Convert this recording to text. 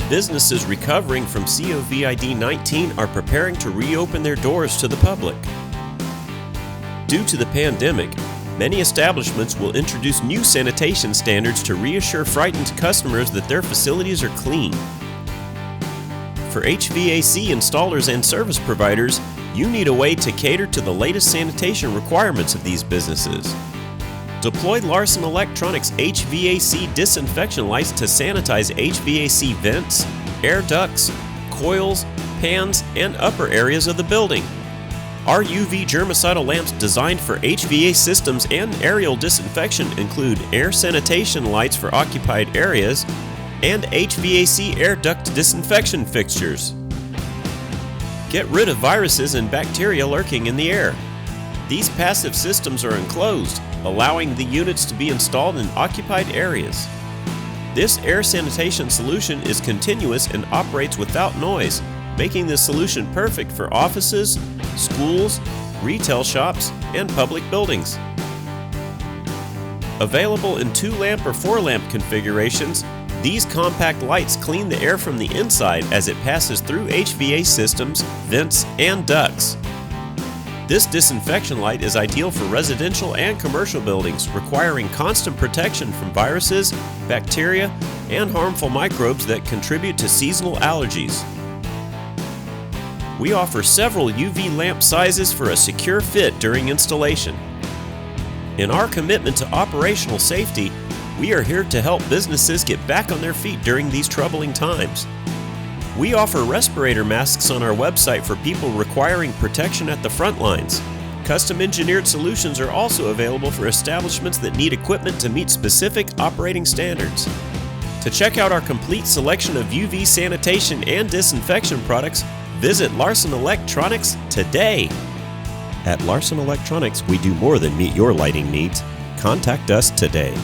Businesses recovering from COVID-19 are preparing to reopen their doors to the public. Due to the pandemic, many establishments will introduce new sanitation standards to reassure frightened customers that their facilities are clean. For HVAC installers and service providers, you need a way to cater to the latest sanitation requirements of these businesses. Deploy Larson Electronics HVAC disinfection lights to sanitize HVAC vents, air ducts, coils, pans, and upper areas of the building. Our UV germicidal lamps designed for HVAC systems and aerial disinfection include air sanitation lights for occupied areas and HVAC air duct disinfection fixtures. Get rid of viruses and bacteria lurking in the air. These passive systems are enclosed, allowing the units to be installed in occupied areas. This air sanitation solution is continuous and operates without noise, making this solution perfect for offices, schools, retail shops, and public buildings. Available in 2-lamp or 4-lamp configurations, these compact lights clean the air from the inside as it passes through HVAC systems, vents, and ducts. This disinfection light is ideal for residential and commercial buildings, requiring constant protection from viruses, bacteria, and harmful microbes that contribute to seasonal allergies. We offer several UV lamp sizes for a secure fit during installation. In our commitment to operational safety, we are here to help businesses get back on their feet during these troubling times. We offer respirator masks on our website for people requiring protection at the front lines. Custom engineered solutions are also available for establishments that need equipment to meet specific operating standards. To check out our complete selection of UV sanitation and disinfection products, visit Larson Electronics today. At Larson Electronics, we do more than meet your lighting needs. Contact us today.